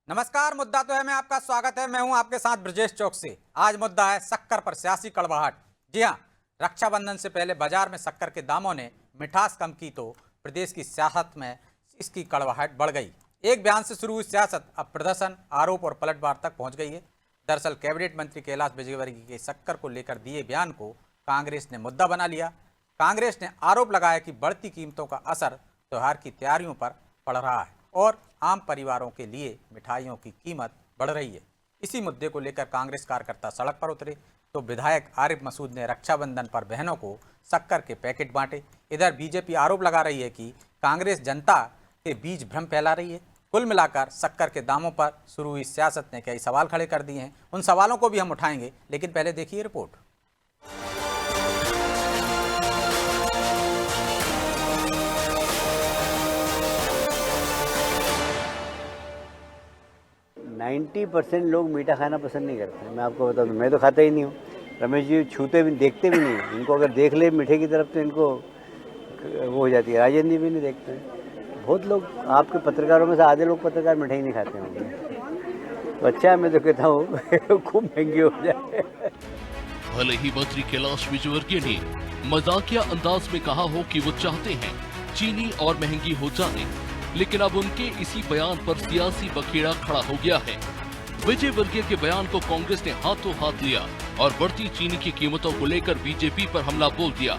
नमस्कार। मुद्दा तो है में आपका स्वागत है। मैं हूं आपके साथ ब्रजेश चौकसी। आज मुद्दा है शक्कर पर सियासी कड़वाहट। जी हां, रक्षाबंधन से पहले बाजार में शक्कर के दामों ने मिठास कम की तो प्रदेश की सियासत में इसकी कड़वाहट बढ़ गई। एक बयान से शुरू हुई सियासत अब प्रदर्शन, आरोप और पलटवार तक पहुंच गई है। दरअसल कैबिनेट मंत्री कैलाश विजयवर्गीय के शक्कर को लेकर दिए बयान को कांग्रेस ने मुद्दा बना लिया। कांग्रेस ने आरोप लगाया कि बढ़ती कीमतों का असर त्योहार की तैयारियों पर पड़ रहा है और आम परिवारों के लिए मिठाइयों की कीमत बढ़ रही है। इसी मुद्दे को लेकर कांग्रेस कार्यकर्ता सड़क पर उतरे तो विधायक आरिफ मसूद ने रक्षाबंधन पर बहनों को शक्कर के पैकेट बांटे। इधर बीजेपी आरोप लगा रही है कि कांग्रेस जनता के बीच भ्रम फैला रही है। कुल मिलाकर शक्कर के दामों पर शुरू हुई सियासत ने कई सवाल खड़े कर दिए हैं। उन सवालों को भी हम उठाएंगे, लेकिन पहले देखिए रिपोर्ट। नाइन्टी 90% लोग मीठा खाना पसंद नहीं करते। मैं आपको बता दूं, मैं तो खाता ही नहीं हूँ। रमेश जी छूते भी देखते भी नहीं। इनको अगर देख ले मीठे की तरफ तो इनको वो हो जाती है। राजेंद्र जी भी नहीं देखते हैं। बहुत लोग आपके पत्रकारों में से आधे लोग पत्रकार मिठाई नहीं खाते होंगे। तो अच्छा है, मैं तो कहता हूँ खूब महंगी हो जाए। भले ही मंत्री कैलाश विजयवर्गीय ने मजाकिया अंदाज में कहा हो कि वो चाहते हैं चीनी और महंगी हो जाए, लेकिन अब उनके इसी बयान पर सियासी बखेड़ा खड़ा हो गया है। विजयवर्गीय के बयान को कांग्रेस ने हाथों हाथ लिया और बढ़ती चीनी की कीमतों को लेकर बीजेपी पर हमला बोल दिया।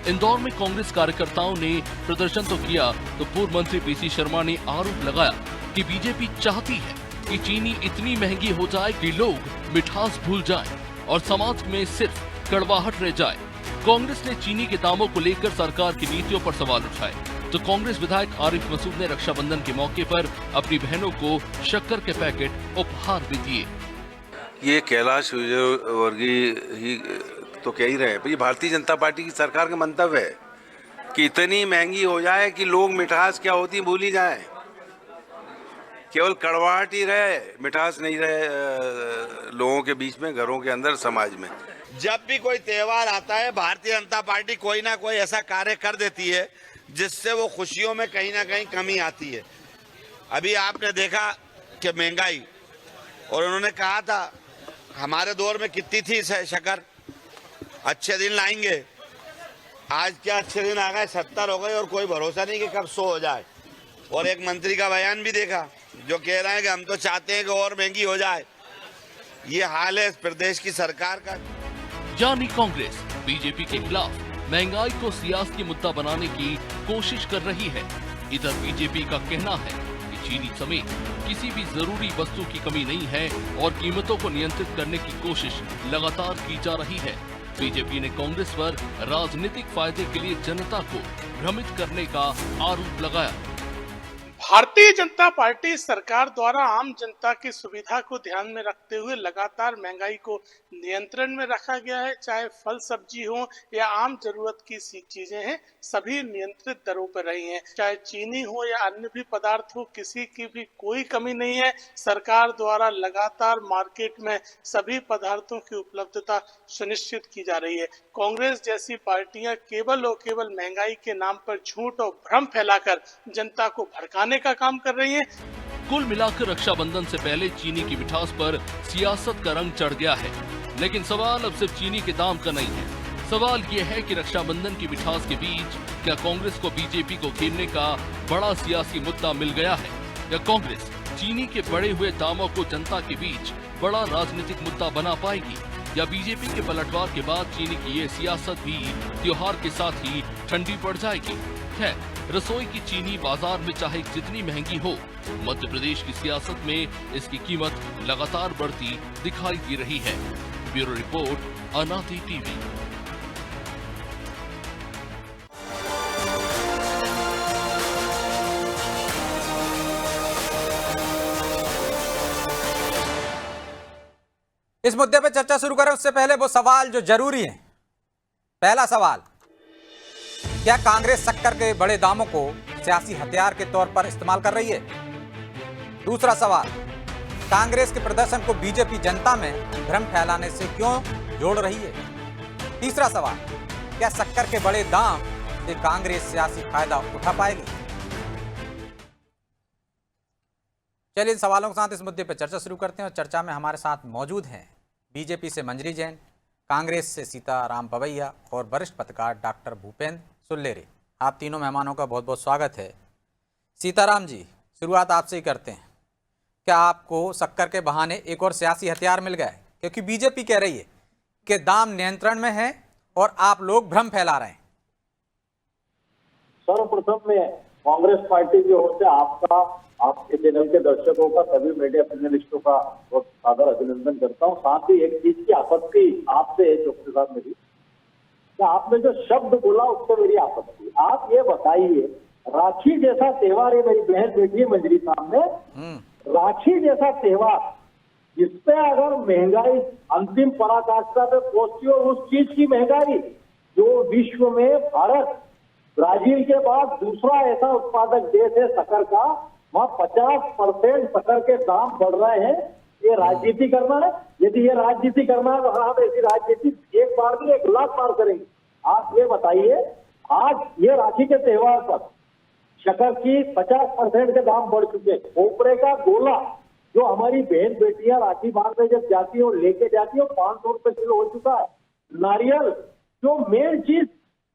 इंदौर में कांग्रेस कार्यकर्ताओं ने प्रदर्शन तो किया तो पूर्व मंत्री पीसी शर्मा ने आरोप लगाया कि बीजेपी चाहती है कि चीनी इतनी महंगी हो जाए कि लोग मिठास भूल जाएं और समाज में सिर्फ कड़वाहट रह जाए। कांग्रेस ने चीनी के दामों को लेकर सरकार की नीतियों पर सवाल उठाए तो कांग्रेस विधायक आरिफ मसूद ने रक्षाबंधन के मौके पर अपनी बहनों को शक्कर के पैकेट उपहार भी दिए। ये कैलाश विजयवर्गीय ही तो कह ही रहे हैं, ये भारतीय जनता पार्टी की सरकार का मंतव्य है कि इतनी महंगी हो जाए कि लोग मिठास क्या होती है भूल ही जाए। केवल कड़वाहट ही रहे, मिठास नहीं रहे लोगों के बीच में, घरों के अंदर, समाज में। जब भी कोई त्योहार आता है, भारतीय जनता पार्टी कोई ना कोई ऐसा कार्य कर देती है जिससे वो खुशियों में कहीं ना कहीं कमी आती है। अभी आपने देखा कि महंगाई, और उन्होंने कहा था हमारे दौर में कितनी थी शक्कर, अच्छे दिन लाएंगे। आज क्या अच्छे दिन आ गए, 70 हो गए और कोई भरोसा नहीं कि कब 100 हो जाए। और एक मंत्री का बयान भी देखा जो कह रहा है कि हम तो चाहते हैं कि और महंगी हो जाए। ये हाल है इस प्रदेश की सरकार का। यानी कांग्रेस बीजेपी के खिलाफ महंगाई को सियासी मुद्दा बनाने की कोशिश कर रही है। इधर बीजेपी का कहना है कि चीनी समेत किसी भी जरूरी वस्तु की कमी नहीं है और कीमतों को नियंत्रित करने की कोशिश लगातार की जा रही है। बीजेपी ने कांग्रेस पर राजनीतिक फायदे के लिए जनता को भ्रमित करने का आरोप लगाया। भारतीय जनता पार्टी सरकार द्वारा आम जनता की सुविधा को ध्यान में रखते हुए लगातार महंगाई को नियंत्रण में रखा गया है। चाहे फल सब्जी हो या आम जरूरत की चीजें हैं, सभी नियंत्रित दरों पर रही हैं। चाहे चीनी हो या अन्य भी पदार्थ हो, किसी की भी कोई कमी नहीं है। सरकार द्वारा लगातार मार्केट में सभी पदार्थों की उपलब्धता सुनिश्चित की जा रही है। कांग्रेस जैसी पार्टियां केवल और केवल महंगाई के नाम पर झूठ और भ्रम फैलाकर जनता को भड़काने का काम कर रही है। कुल मिलाकर रक्षाबंधन से पहले चीनी की मिठास पर सियासत का रंग चढ़ गया है। लेकिन सवाल अब सिर्फ चीनी के दाम का नहीं है। सवाल ये है कि रक्षाबंधन की मिठास के बीच क्या कांग्रेस को बीजेपी को घेरने का बड़ा सियासी मुद्दा मिल गया है, या कांग्रेस चीनी के बढ़े हुए दामों को जनता के बीच बड़ा राजनीतिक मुद्दा बना पाएगी, या बीजेपी के पलटवार के बाद चीनी की ये सियासत भी त्योहार के साथ ही ठंडी पड़ जाएगी। खैर, रसोई की चीनी बाजार में चाहे जितनी महंगी हो, मध्य प्रदेश की सियासत में इसकी कीमत लगातार बढ़ती दिखाई दे रही है। ब्यूरो रिपोर्ट, अनादि टीवी। इस मुद्दे पर चर्चा शुरू करें उससे पहले वो सवाल जो जरूरी हैं। पहला सवाल, क्या कांग्रेस शक्कर के बड़े दामों को सियासी हथियार के तौर पर इस्तेमाल कर रही है? दूसरा सवाल, कांग्रेस के प्रदर्शन को बीजेपी जनता में भ्रम फैलाने से क्यों जोड़ रही है? तीसरा सवाल, क्या शक्कर के बड़े दाम से कांग्रेस सियासी फायदा उठा पाएगी? चलिए इन सवालों के साथ इस मुद्दे पर चर्चा शुरू करते हैं और चर्चा में हमारे साथ मौजूद हैं बीजेपी से मंजरी जैन, कांग्रेस से सीताराम पवैया और वरिष्ठ पत्रकार डॉक्टर भूपेंद्र सुल्लेरी। आप तीनों मेहमानों का बहुत बहुत स्वागत है। सीताराम जी, शुरुआत आपसे ही करते हैं। क्या आपको शक्कर के बहाने एक और सियासी हथियार मिल गया है? क्योंकि बीजेपी कह रही है कि दाम नियंत्रण में है और आप लोग भ्रम फैला रहे हैं। सर्वप्रथम मैं कांग्रेस पार्टी की ओर से आपका, आपके चैनल के दर्शकों का, सभी मीडिया पैनलिस्टों का बहुत सादर अभिनंदन करता हूं। साथ ही एक चीज की आपत्ति आपसे है चौकसी साहब मेरी, कि आपने जो शब्द बोला उससे मेरी आपत्ति। आप ये बताइए, राखी जैसा त्योहार है, मेरी बहन बैठी है मंजरी सामने, राखी जैसा त्योहार जिसपे अगर महंगाई अंतिम पराकाष्ठा पे पहुंची और उस चीज की महंगाई जो विश्व में भारत ब्राजील के बाद दूसरा ऐसा उत्पादक देश है शक्कर का, वहाँ 50% शक्कर के दाम बढ़ रहे हैं। ये राजनीति करना है? यदि ये राजनीति करना है तो हम ऐसी राजनीति एक बार नहीं 1 लाख बार करेंगे। आप ये बताइए, आज ये राखी के त्योहार पर शक्कर की 50% के दाम बढ़ चुके हैं। खोपरे का गोला जो हमारी बहन बेटियां राखी बांधने जब जाती है और लेके जाती है 500 रुपए किलो हो चुका है। नारियल जो मेन चीज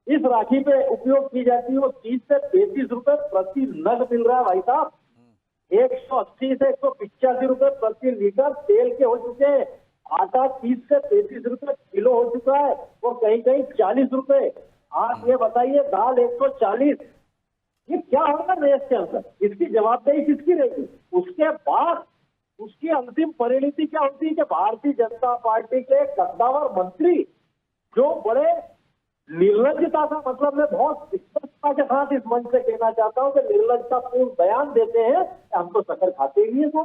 इस राखी पे उपयोग की जाती है वो 30 से 35 रुपए प्रति नग मिल रहा है भाई साहब। 180 से 185 रुपए प्रति लीटर तेल के हो चुके हैं। आटा 30 से 35 रुपए किलो हो चुका है और कहीं कहीं 40 रुपए। आप ये बताइए, दाल 140, ये क्या होगा देश के अंदर? इसकी जवाबदेही किसकी रहेगी? उसके बाद उसकी अंतिम परिणति क्या होती है कि भारतीय जनता पार्टी के कद्दावर मंत्री जो बड़े निर्लज्जता का, मतलब मैं बहुत स्पष्टता के साथ इस मंच से कहना चाहता हूं कि निर्लज्जतापूर्ण बयान देते हैं कि हम तो शक्कर खाते ही नहीं है।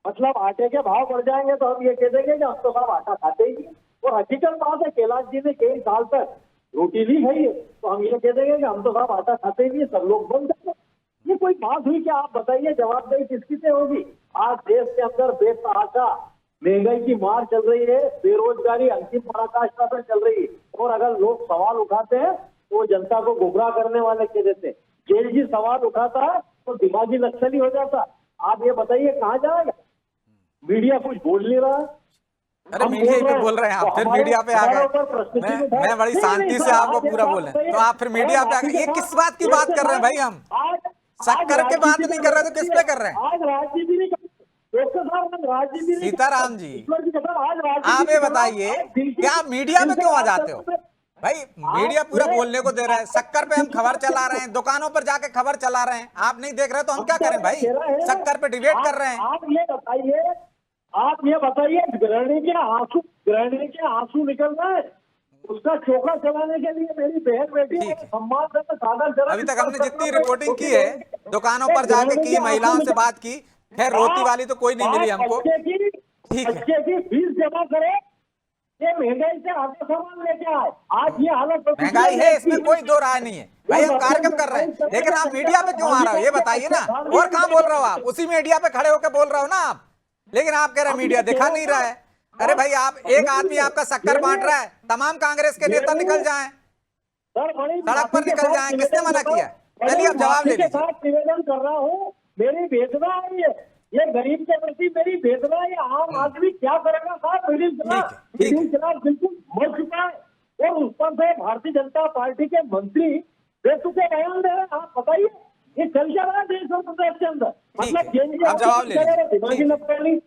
मतलब आटे के भाव बढ़ जाएंगे तो हम ये कह देंगे कि हम तो साहब आटा खाते ही नहीं। और हकीकत बात है, कैलाश जी ने कई साल तक रोटी नहीं खाई है तो हम ये कह देंगे कि हम तो साहब आटा खाते ही नहीं, सब लोग बन जाते। ये कोई बात हुई? कि आप बताइए जवाबदेही किसकी से होगी? आज देश के अंदर बेतहाशा महंगाई की मार चल रही है, बेरोजगारी अंतिम पराकाष्ठा पर चल रही है और अगर लोग सवाल उठाते हैं तो जनता को गुमराह करने वाले कह देते हैं। जेल जी सवाल उठाता है तो दिमागी नक्सली हो जाता। आप ये बताइए कहाँ जाएगा? मीडिया कुछ बोल नहीं रहा है। अरे मीडिया पे बोल रहे हैं आप, फिर मीडिया पे आ गए। मैं बड़ी शांति से आपको पूरा बोले तो आप फिर मीडिया पे आ गए। ये किस बात की बात कर रहे हैं भाई? हम शक्कर के बात नहीं कर रहे तो किस पे कर रहे हैं? आज राजनीति नहीं, सीताराम जी, आप ये बताइए कि आप मीडिया में क्यों आ जाते हो? भाई मीडिया पूरा बोलने को दे रहा है, शक्कर पे हम खबर चला रहे हैं, दुकानों पर जाके खबर चला रहे हैं। आप नहीं देख रहे तो हम क्या करें भाई? शक्कर पे डिबेट कर रहे हैं। आप ये बताइए गृहिणी के आंसू निकल रहे हैं, उसका चोखा चलाने के लिए मेरी बहन बेटी सम्मान से सागर। अभी तक हमने जितनी रिपोर्टिंग की है, दुकानों पर जाके की, महिलाओं से बात की, खैर रोटी वाली तो कोई नहीं मिली हमको। ठीक है, बच्चे की फीस जमा करे, ये महंगाई से आगे सामान लेके आए। आज ये हालत महंगाई है, इसमें कोई दो राय नहीं है भाई। हम कार्यक्रम कर रहे हैं, लेकिन आप मीडिया पे क्यों आ रहे हो ये बताइए ना। और कहाँ बोल रहे हो आप? उसी मीडिया पे खड़े होकर बोल रहे हो ना आप, लेकिन आप कह रहे हैं मीडिया दिखा नहीं रहा है। अरे भाई, आप एक आदमी आपका शक्कर बांट रहा है, तमाम कांग्रेस के नेता निकल जाएं, सड़क पर निकल जाएं, किसने मना किया? चलिए आप जवाब ले लीजिए। निवेदन कर रहा हूँ, मेरी वेदना है ये गरीब के प्रति मेरी वेदना है। आम आदमी क्या करेगा साहब? मिडिल क्लास बिल्कुल मर चुका है और उस पर से भारतीय जनता पार्टी के मंत्री बेतुके बयान दे रहे हैं। आप बताइए ये चल क्या रहा है देश और प्रदेश के अंदर? मतलब जवाब ले लीजिए।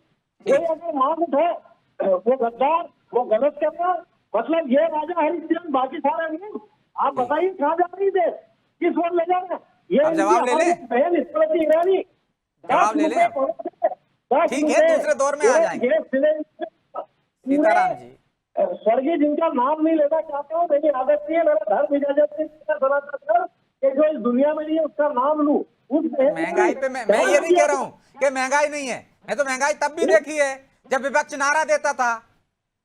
कोई अगर मांग उठाए वो गद्दार, वो गलत करना, मतलब ये राजा हरिश्चंद्र, बाकी सारा नहीं। आप बताइए कहाँ जा रही देश, किस ओर ले जा रहे हैं? ये जवाब ले ले, बहन स्मृति ईरानी जवाब ले ले। ठीक है, दूसरे दौर में आ जाएंगे। सीताराम जी, स्वर्गीय जिनका नाम नहीं लेना चाहता हूँ, मेरी आदत नहीं है, मेरा धर्म इजाजत नहीं कि जो इस दुनिया में नहीं है उसका नाम लूं। महंगाई पे मैं ये नहीं कह रहा हूँ कि महंगाई नहीं है। मैं तो महंगाई तब भी देखी है जब विपक्ष नारा देता था,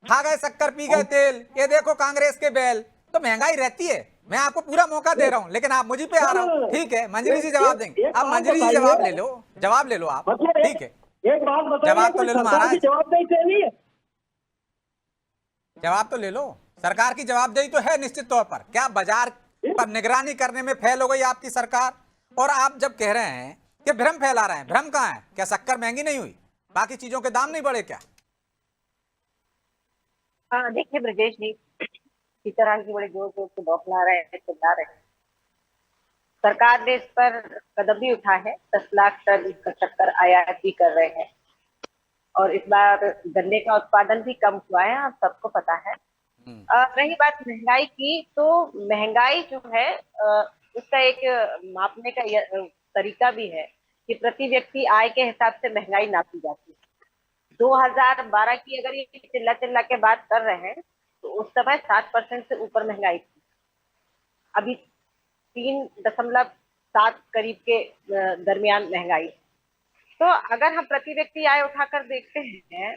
खा गए शक्कर पी गए तेल, ये देखो कांग्रेस के बैल। तो महंगाई रहती है, मैं आपको पूरा मौका दे रहा हूँ, लेकिन आप मुझे पे आ रहा हूँ। ठीक है, मंजरी जी जवाब देंगे। अब मंजरी जी जवाब ले लो, जवाब ले लो आप। ठीक है, एक बात बताइए, जवाब तो ले लो महाराज, जवाबदेही है, जवाब तो ले लो। सरकार की जवाबदेही तो है निश्चित तौर पर। क्या बाजार पर निगरानी करने में फेल हो गई आपकी सरकार? और आप जब कह रहे हैं ये भ्रम फैला रहे हैं। भ्रम कहाँ है? क्या शक्कर महंगी नहीं हुई? बाकी चीजों के दाम नहीं बढ़े क्या? हाँ देखिए ब्रजेश जी, इस तरह की बड़े जोर जोर से बौखला रहे हैं, चिल्ला रहे हैं। सरकार ने इस पर कदम भी उठा है, 10 लाख टन इसका शक्कर आयात भी कर रहे हैं। और इस बार गन्ने का उत्पादन भी कम हुआ है, आप सबको पता है। रही बात महंगाई की, तो महंगाई जो है उसका एक मापने का तरीका भी है कि प्रति व्यक्ति आय के हिसाब से महंगाई नापी जाती है। 2012 की अगर ये चिल्ला चिल्ला के बात कर रहे हैं तो उस समय 7% से ऊपर महंगाई थी। अभी 3.7 करीब के दरमियान महंगाई। तो अगर हम प्रति व्यक्ति आय उठाकर देखते हैं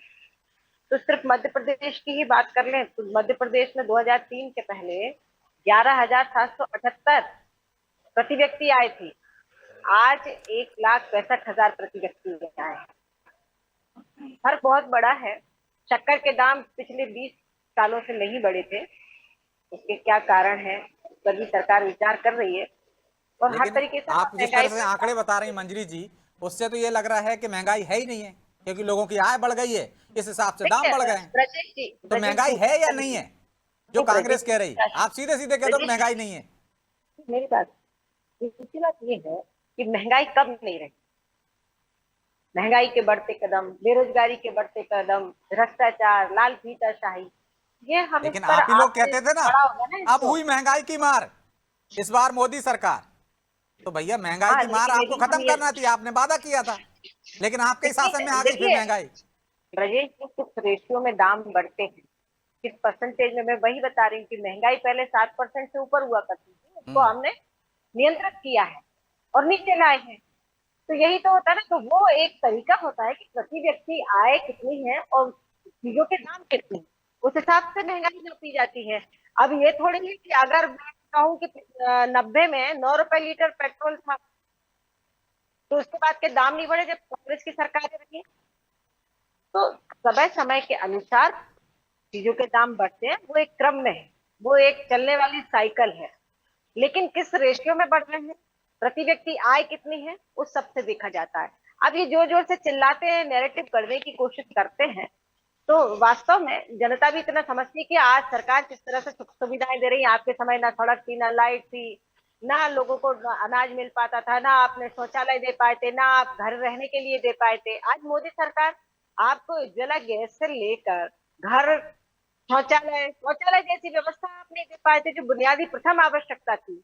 तो सिर्फ मध्य प्रदेश की ही बात कर लें तो मध्य प्रदेश में 2003 के पहले 11,778 प्रति व्यक्ति आय थी। आज 1,65,000 प्रति व्यक्ति आय है। फर्क बहुत बड़ा है। शक्कर के दाम पिछले 20 सालों से नहीं बढ़े थे, उसके क्या कारण है पर भी सरकार विचार कर रही है। और हर तरीके से आप जिस तरह से आंकड़े बता रही हैं मंजरी जी, उससे तो ये लग रहा है कि महंगाई है ही नहीं है, क्योंकि लोगों की आय बढ़ गई है, इस हिसाब से दाम बढ़ गए हैं। तो महंगाई है या नहीं है जो कांग्रेस कह रही? आप सीधे सीधे कह दो महंगाई नहीं है। मेरी बात, दूसरी बात ये है कि महंगाई कब नहीं रही। महंगाई के बढ़ते कदम, बेरोजगारी के बढ़ते कदम, भ्रष्टाचार, लाल फीताशाही, ये हम लेकिन आप ही लोग कहते थे ना अब हुई महंगाई की मार इस बार मोदी सरकार। तो भैया महंगाई की मार आपको खत्म करना थी, आपने वादा किया था, लेकिन आपके शासन में आ गई फिर महंगाई। ब्रजेश जी, किस रेशियो में दाम बढ़ते हैं, किस परसेंटेज में, मैं वही बता रही हूँ कि महंगाई पहले 7% से ऊपर हुआ करती थी, उसको हमने नियंत्रित किया है और नीचे लाए हैं। तो यही तो होता है ना। तो वो एक तरीका होता है कि प्रति व्यक्ति आय कितनी है और चीजों के दाम कितने हैं, उस हिसाब से महंगाई नापी जाती है। अब ये थोड़ी है कि अगर मैं कहूँ कि 90 में 9 रुपए लीटर पेट्रोल था तो उसके बाद के दाम नहीं बढ़े जब कांग्रेस की सरकार रही। तो समय समय के अनुसार चीजों के दाम बढ़ते हैं, वो एक क्रम में है, वो एक चलने वाली साइकिल है। लेकिन किस रेशियो में बढ़ रहे हैं, प्रति व्यक्ति आय कितनी है, उस सबसे देखा जाता है। अब ये जोर जोर से चिल्लाते हैं, नैरेटिव करने की कोशिश करते हैं, तो वास्तव में जनता भी इतना समझती है कि आज सरकार किस तरह से सुख सुविधाएं दे रही है। आपके समय ना सड़क थी, ना लाइट थी, ना लोगों को अनाज मिल पाता था, ना आपने शौचालय दे पाए थे, ना आप घर रहने के लिए दे पाए थे। आज मोदी सरकार आपको उज्ज्वला गैस से लेकर घर, शौचालय जैसी व्यवस्था आप नहीं दे पाए थे, जो बुनियादी प्रथम आवश्यकता थी।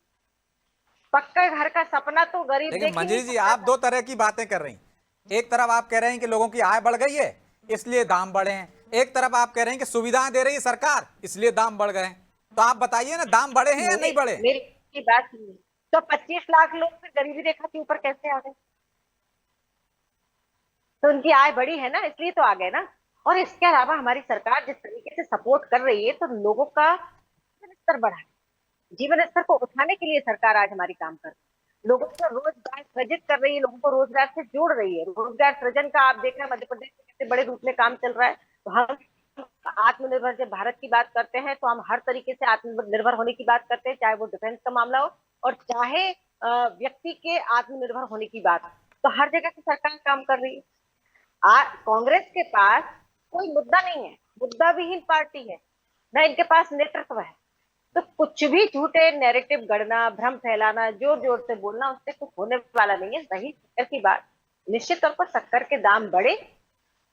पक्का घर का सपना तो गरीब। लेकिन मंजरी जी, आप दो तरह की बातें कर रही हैं। एक तरफ आप कह रहे हैं कि लोगों की आय बढ़ गई है इसलिए दाम बढ़े हैं, एक तरफ आप कह रहे हैं कि सुविधाएं दे रही है सरकार इसलिए दाम बढ़ गए हैं। तो आप बताइए ना, दाम बढ़े हैं या नहीं बढ़े? मेरी बात सुनिए, तो 25 लाख लोग फिर गरीबी रेखा के ऊपर कैसे आ गए? तो उनकी आय बढ़ी है ना, इसलिए तो आ गए ना। और इसके अलावा हमारी सरकार जिस तरीके से सपोर्ट कर रही है, तो लोगों का जीवन स्तर बढ़ा है। जीवन स्तर को उठाने के लिए सरकार आज हमारी काम कर रही है, लोगों को रोजगार सृजित कर रही है, लोगों को रोजगार से जोड़ रही है। रोजगार सृजन का आप देख रहे हैं मध्य प्रदेश में कितने बड़े रूप में काम चल रहा है। तो हम आत्मनिर्भर जब भारत की बात करते हैं तो हम हर तरीके से आत्मनिर्भर होने की बात करते हैं, चाहे वो डिफेंस का मामला हो और चाहे व्यक्ति के आत्मनिर्भर होने की बात। तो हर जगह से सरकार काम कर रही है। कांग्रेस के पास कोई मुद्दा नहीं है, मुद्दा विहीन पार्टी है, ना इनके पास नेतृत्व है। तो कुछ भी झूठे नैरेटिव गढ़ना, भ्रम फैलाना, जोर जोर से बोलना, उससे कुछ होने वाला नहीं है। रही शक्कर की बात, निश्चित तौर पर शक्कर के दाम बढ़े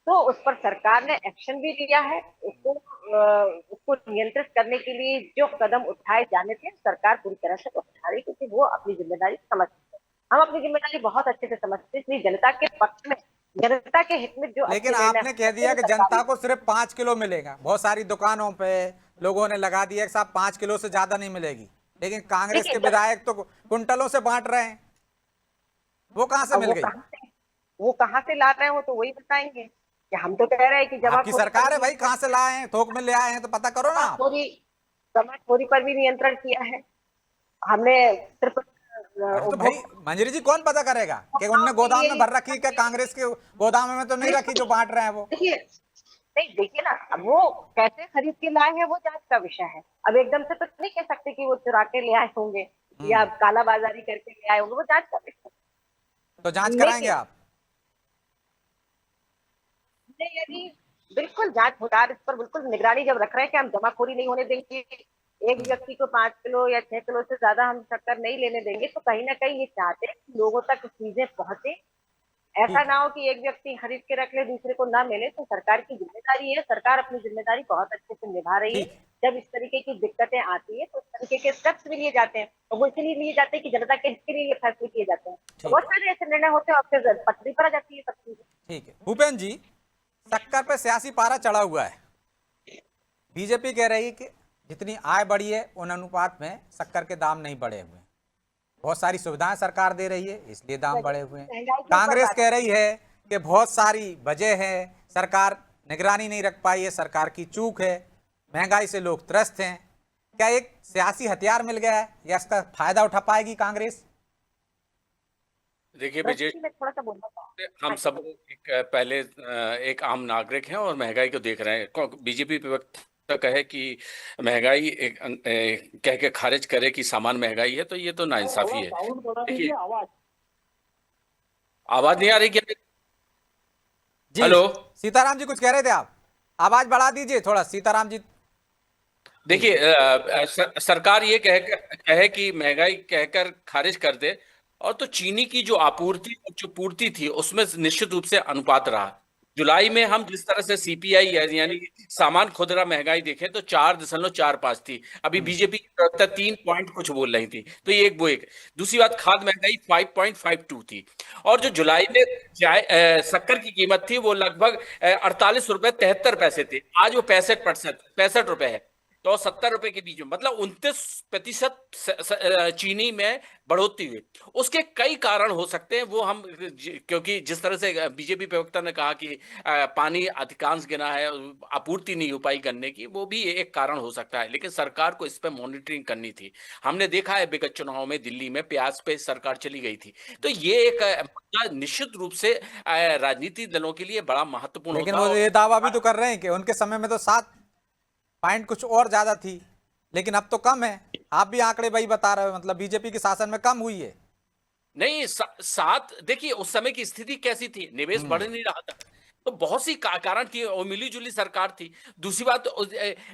तो उस पर सरकार ने एक्शन भी लिया है। उसको नियंत्रित करने के लिए जो कदम उठाए जाने थे सरकार पूरी तरह से उठा रही, क्योंकि वो अपनी जिम्मेदारी समझते हैं। हम अपनी जिम्मेदारी बहुत अच्छे से समझते हैं, इसलिए जनता के पक्ष में, जनता के हित में जो। लेकिन आपने कह दिया कि जनता को सिर्फ 5 किलो मिलेगा, बहुत सारी दुकानों पे लोगों ने लगा दिया कि साहब 5 किलो से ज्यादा नहीं मिलेगी, लेकिन कांग्रेस के विधायक तो कुंटलों से बांट रहे हैं। वो कहां से मिल गई? वो कहां से ला रहे हैं, वो तो वही बताएंगे कि हम तो कह रहे हैं कि जब आपकी सरकार है भाई, कहां से लाए हैं? थोक में ले आए हैं तो पता करो ना। समाजखोरी पर भी नियंत्रण किया है हमने। सिर्फ तो भाई मंजरी जी, कौन पता करेगा कि उनने गोदाम में भर रखी, क्या कांग्रेस के गोदाम में तो नहीं रखी जो बांट रहे हैं वो? देखिए ना, अब वो कैसे खरीद के लाए हैं वो जांच का विषय है। अब एकदम से तो नहीं कह सकते कि वो चुरा के ले आए होंगे या काला बाजारी करके ले आए होंगे, वो जांच का विषय। तो जांच कराएंगे आप? नहीं, यदि बिल्कुल जांच पड़ताल इस पर बिल्कुल निगरानी जब रख रहे हैं कि हम जमाखोरी नहीं होने देंगे, एक व्यक्ति को 5 किलो या 6 किलो से ज्यादा हम शक्कर नहीं लेने देंगे, तो कहीं ना कहीं ये चाहते हैं कि लोगों तक चीजें पहुंचे। ऐसा ना हो कि एक व्यक्ति खरीद के रख ले, दूसरे को ना मिले। तो सरकार की जिम्मेदारी है, सरकार अपनी जिम्मेदारी बहुत अच्छे से निभा रही है। ठीक। जब इस तरीके की दिक्कतें आती है तो इस तरीके के स्टेप्स भी लिए जाते हैं, और वो इसलिए लिए जाते हैं कि जनता के हित के लिए ये फैसले किए जाते हैं। तो बहुत सारे ऐसे निर्णय होते हैं और फिर पटरी पर आ जाती है सब चीजें। ठीक है भूपेन जी, शक्कर पे सियासी पारा चढ़ा हुआ है। बीजेपी कह रही है कि जितनी आय बढ़ी है उन अनुपात में शक्कर के दाम नहीं बढ़े हुए हैं। बहुत सारी सुविधाएं सरकार दे रही है इसलिए दाम बढ़े हुए हैं। कांग्रेस कह रही है कि बहुत सारी वजह है, सरकार निगरानी नहीं रख पाई है, सरकार की चूक है, महंगाई से लोग त्रस्त हैं। क्या एक सियासी हथियार मिल गया है या इसका फायदा उठा पाएगी कांग्रेस? देखिए विजय, मैं थोड़ा सा बोलना चाहूँ। हम सब पहले एक आम नागरिक हैं और महंगाई को देख रहे हैं। बीजेपी प्रवक्ता कहे कि महंगाई कह के खारिज करे कि सामान महंगाई है, तो ये तो नाइंसाफी है। देखिए, आवाज नहीं आ रही क्या? जी हेलो, सीताराम जी कुछ कह रहे थे आप? आवाज बढ़ा दीजिए थोड़ा सीताराम जी। देखिए सरकार ये कहे कि महंगाई कहकर खारिज कर दे, और तो चीनी की जो पूर्ति थी उसमें निश्चित रूप से अनुपात रहा। जुलाई में हम जिस तरह से सीपीआई यानी सामान खुदरा महंगाई देखें तो 4.45 थी। अभी बीजेपी की प्रवक्ता 3 पॉइंट कुछ बोल रही थी, तो ये एक। दूसरी बात, खाद्य महंगाई 5.52 थी। और जो जुलाई में शक्कर की कीमत थी वो लगभग 48 रुपए 73 पैसे थे। आज वो 65 रुपए है, तो 70 रुपए के बीच में, मतलब 29% चीनी में बढ़ोतरी हुई। उसके कई कारण हो सकते हैं, वो हम क्योंकि जिस तरह से बीजेपी प्रवक्ता ने कहा कि पानी अधिकांश गिना है, आपूर्ति नहीं हो पाई गन्ने की, वो भी एक कारण हो सकता है। लेकिन सरकार को इस पर मॉनिटरिंग करनी थी। हमने देखा है विगत चुनाव में दिल्ली में प्याज पे सरकार चली गई थी। तो ये एक मुद्दा निश्चित रूप से राजनीतिक दलों के लिए बड़ा महत्वपूर्ण लेकिन होता वो है। ये दावा भी तो कर रहे हैं कि उनके समय में तो 7 पॉइंट कुछ और ज्यादा थी, लेकिन अब तो कम है। आप भी आंकड़े वही बता रहे हो, मतलब बीजेपी के शासन में कम हुई है। नहीं, सात देखिए उस समय की स्थिति कैसी थी, निवेश बढ़ नहीं रहा था, तो बहुत सी कारण थी और मिली जुली सरकार थी। दूसरी बात,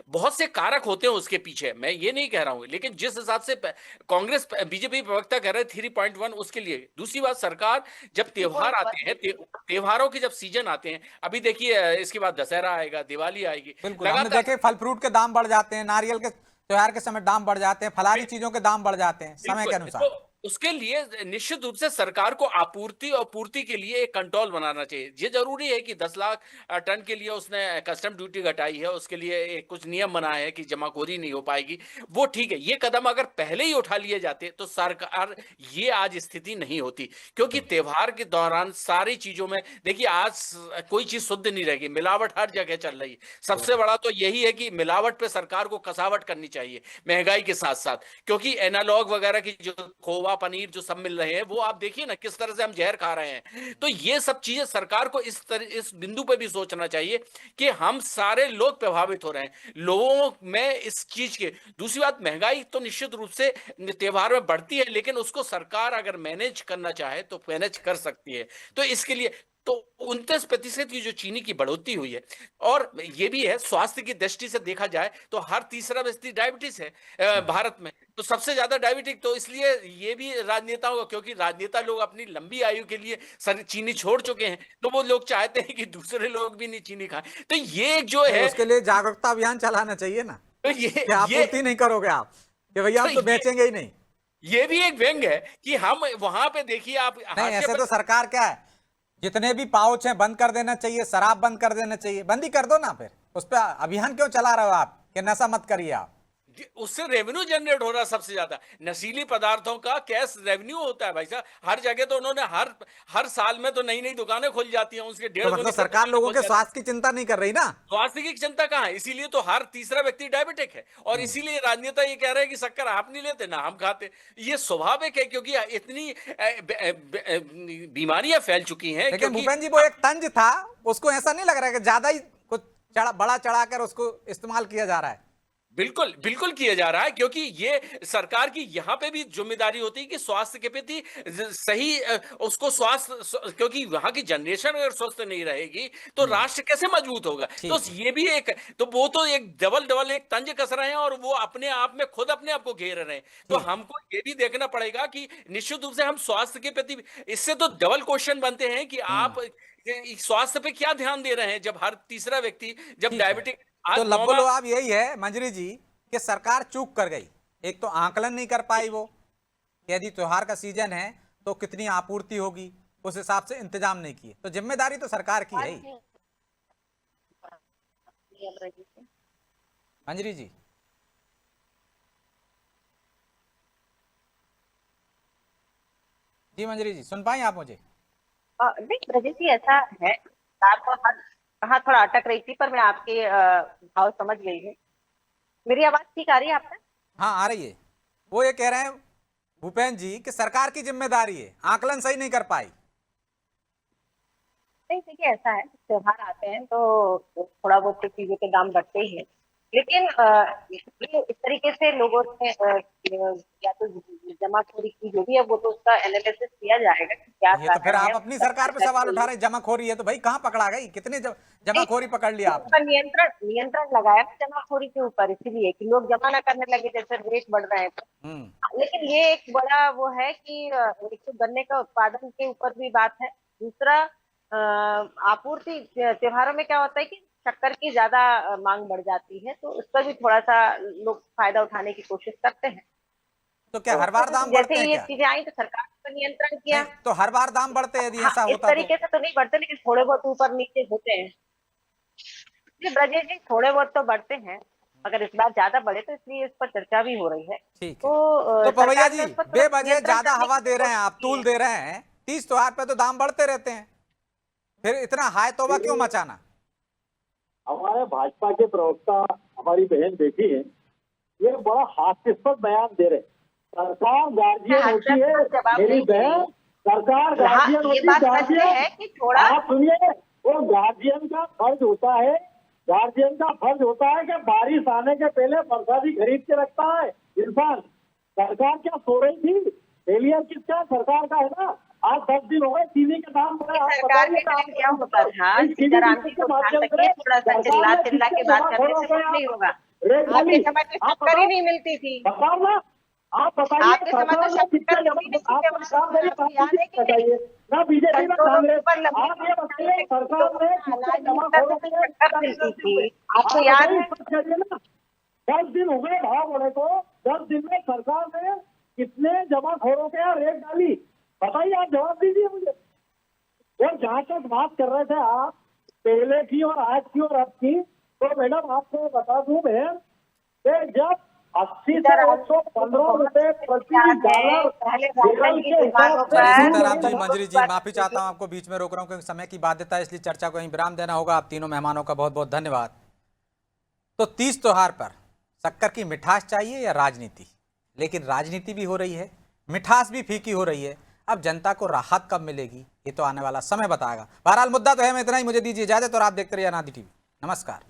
बहुत से कारक होते हैं उसके पीछे, मैं ये नहीं कह रहा हूं, लेकिन जिस हिसाब से कांग्रेस बीजेपी प्रवक्ता कह रहे 3.1 उसके लिए। दूसरी बात, सरकार जब त्योहार आते हैं, त्योहारों के जब सीजन आते हैं, अभी देखिए इसके बाद दशहरा आएगा, दिवाली आएगी, बिल्कुल हमने देखे फल फ्रूट के दाम बढ़ जाते हैं, नारियल के त्योहार के समय दाम बढ़ जाते हैं, फलारी चीजों के दाम बढ़ जाते हैं समय के अनुसार। तो उसके लिए निश्चित रूप से सरकार को आपूर्ति और पूर्ति के लिए एक कंट्रोल बनाना चाहिए। ये जरूरी है कि 10 लाख टन के लिए उसने कस्टम ड्यूटी घटाई है, उसके लिए कुछ नियम बनाए हैं कि जमाखोरी नहीं हो पाएगी, वो ठीक है। ये कदम अगर पहले ही उठा लिए जाते तो सरकार ये आज स्थिति नहीं होती। क्योंकि त्योहार के दौरान सारी चीजों में देखिए आज कोई चीज शुद्ध नहीं रहेगी, मिलावट हर जगह चल रही है। सबसे बड़ा तो यही है कि मिलावट पे सरकार को कसावट करनी चाहिए महंगाई के साथ साथ, क्योंकि एनालॉग वगैरह की जो खोवा पनीर जो सब मिल रहे हैं, वो आप देखिए ना किस तरह से हम जहर खा रहे हैं। तो ये सब चीजें सरकार को इस बिंदु पे भी सोचना चाहिए कि हम सारे लोग प्रभावित हो रहे हैं, लोगों में इस चीज के। दूसरी बात, महंगाई तो निश्चित रूप से त्योहार में बढ़ती है, लेकिन उसको सरकार अगर मैनेज करना चाहे तो मैनेज कर सकती है। तो इसके लिए तो 29% की जो चीनी की बढ़ोतरी हुई है, और ये भी है स्वास्थ्य की दृष्टि से देखा जाए तो हर तीसरा व्यक्ति डायबिटीज है भारत में, तो सबसे ज्यादा डायबिटिक। तो इसलिए ये भी राजनेताओं का, क्योंकि राजनेता लोग अपनी लंबी आयु के लिए चीनी छोड़ चुके हैं, तो वो लोग चाहते हैं कि दूसरे लोग भी नहीं चीनी खाएं। तो ये जो है, उसके लिए जागरूकता अभियान चलाना चाहिए ना, तो ये आपूर्ति नहीं करोगे आप कि भैया हम तो बेचेंगे ही नहीं। ये भी एक व्यंग है कि हम वहां पे देखिए आप नहीं, ऐसे तो सरकार क्या है, जितने भी पाउच हैं बंद कर देना चाहिए, शराब बंद कर देना चाहिए, बंद ही कर दो ना। फिर उस पर अभियान क्यों चला रहे हो आप कि नशा मत करिए आप? उससे रेवेन्यू जनरेट हो रहा है सबसे ज्यादा। नशीली पदार्थों का कैश रेवेन्यू होता है भाई साहब, हर जगह तो उन्होंने हर साल में तो नई नई दुकानें खुल जाती हैं, उसके 1.5 मतलब सरकार लोगों के स्वास्थ्य की चिंता नहीं कर रही ना। स्वास्थ्य की चिंता कहाँ है? इसीलिए तो हर तीसरा व्यक्ति डायबिटिक है, और इसीलिए राजनेता ये कह रहे हैं कि शक्कर आप नहीं लेते ना हम खाते। ये स्वाभाविक है, क्योंकि इतनी बीमारियां फैल चुकी हैं। लेकिन भूपेन जी, वो एक तंज था, उसको ऐसा नहीं लग रहा है कि ज्यादा ही कुछ बड़ा चढ़ाकर उसको इस्तेमाल किया जा रहा है? बिल्कुल बिल्कुल किया जा रहा है, क्योंकि ये सरकार की यहाँ पे भी जिम्मेदारी होती है कि स्वास्थ्य के प्रति सही उसको क्योंकि वहां की जनरेशन अगर स्वस्थ नहीं रहेगी तो राष्ट्र कैसे मजबूत होगा। तो ये भी एक, तो वो तो एक डबल एक तंज कस रहे हैं और वो अपने आप में खुद अपने आप को घेर रहे हैं। तो हमको ये भी देखना पड़ेगा कि निश्चित रूप से हम स्वास्थ्य के प्रति, इससे तो डबल क्वेश्चन बनते हैं कि आप स्वास्थ्य पे क्या ध्यान दे रहे हैं जब हर तीसरा व्यक्ति जब डायबिटिक। तो लब्बो लुआब यही है मंजरी जी कि सरकार चूक कर गई। एक तो आकलन नहीं कर पाई वो कि यदि त्योहार का सीजन है तो कितनी आपूर्ति होगी, उस हिसाब से इंतजाम नहीं किए। तो जिम्मेदारी तो सरकार की है ही। मंजरी जी, जी मंजरी जी सुन पाई आप मुझे? नहीं ब्रजेश जी, ऐसा है, आपको हाँ थोड़ा अटक रही थी, पर मैं आपके भाव समझ गई हूँ। मेरी आवाज ठीक आ रही है आपको? हाँ आ रही है। वो ये कह रहे हैं भूपेंद्र जी कि सरकार की जिम्मेदारी है, आकलन सही नहीं कर पाई। नहीं देखिए, ऐसा है, त्योहार आते हैं तो थोड़ा बहुत चीजों के दाम बढ़ते ही हैं, लेकिन ये इस तरीके से लोगों ने या तो जमाखोरी की जो भी है वो तो उसका एनालिसिस किया जाएगा कि क्या। ये तो फिर आप अपनी सरकार पे सवाल उठा रहे हैं, जमाखोरी है तो भाई कहाँ पकड़ा गई, कितने जमाखोरी पकड़ लिया आपने? नियंत्रण लगाया ना जमाखोरी के ऊपर, इसीलिए कि लोग जमा ना करने लगे जैसे रेट बढ़ रहे हैं तो। लेकिन ये एक बड़ा वो है कि एक तो गन्ने का उत्पादन के ऊपर भी बात है, दूसरा आपूर्ति, त्योहारों में क्या होता है कि शक्कर की ज्यादा मांग बढ़ जाती है, तो उस पर भी थोड़ा सा लोग फायदा उठाने की कोशिश करते हैं। तो क्या हर बार दाम बढ़ते हैं? जैसे ये चीजें आई तो सरकार ने नियंत्रण किया। तो हर बार दाम बढ़ते हैं यदि ऐसा इस होता तरीके से तो नहीं बढ़ते, लेकिन थोड़े बहुत ऊपर नीचे होते हैं। जी ब्रजेश जी, थोड़े बहुत तो बढ़ते हैं, अगर इस बार ज्यादा बढ़े तो इसलिए इस पर चर्चा भी हो रही है। ठीक है। तो पवैया जी बेवजह ज्यादा हवा दे रहे हैं आप, तूल दे रहे हैं, 30 त्योहार पे तो दाम बढ़ते रहते हैं, फिर इतना हाय तौबा क्यों मचाना? हमारे भाजपा के प्रवक्ता हमारी बहन बेटी है, ये बड़ा हास्यास्पद बयान दे रहे। सरकार गार्जियन होती है मेरी बहन, सरकार गार्जियन होती है, गार्जियन। आप सुनिए, वो गार्जियन का फर्ज होता है, गार्जियन का फर्ज होता है कि बारिश आने के पहले बरसाती खरीद के रखता है इंसान। सरकार क्या सो रही थी? फेलियर किसका? सरकार का है ना। आज 10 दिन हो गए, चीनी के दाम बढ़े। सरकार के लिए क्या होता था, थोड़ा सा चिल्ला के बात करने से कुछ नहीं होगा। आपके समय तो शक्कर ही नहीं मिलती थी। बताओ ना, आप बताइए, आपके समय तो शक्कर ना बीजेपी में कांग्रेस, आप ये बताइए सरकार ने आपको याद है? 10 दिन हो गए भाव बढ़े को, 10 दिन में सरकार ने कितने जमाखोरों के यहाँ रेट डाली? बताइए, आप जवाब दीजिए मुझे। और जहाँ तक बात कर रहे थे आप पहले की और आज की और अब की, तो मैडम आपको बता दूं बहन कि जब 80 से 115 रुपए प्रति डॉलर जी मंजरी जी, माफी चाहता हूं, आपको बीच में रोक रहा हूं क्योंकि समय की बाध्यता है, इसलिए चर्चा को यहीं विराम देना होगा। आप तीनों मेहमानों का बहुत बहुत धन्यवाद। तो 30 त्योहार पर शक्कर की मिठास चाहिए या राजनीति? लेकिन राजनीति भी हो रही है, मिठास भी फीकी हो रही है। अब जनता को राहत कब मिलेगी ये तो आने वाला समय बताएगा। बहरहाल मुद्दा तो है, मैं इतना ही, मुझे दीजिए इजाजत और आप देखते रहिए अनादि टीवी। नमस्कार।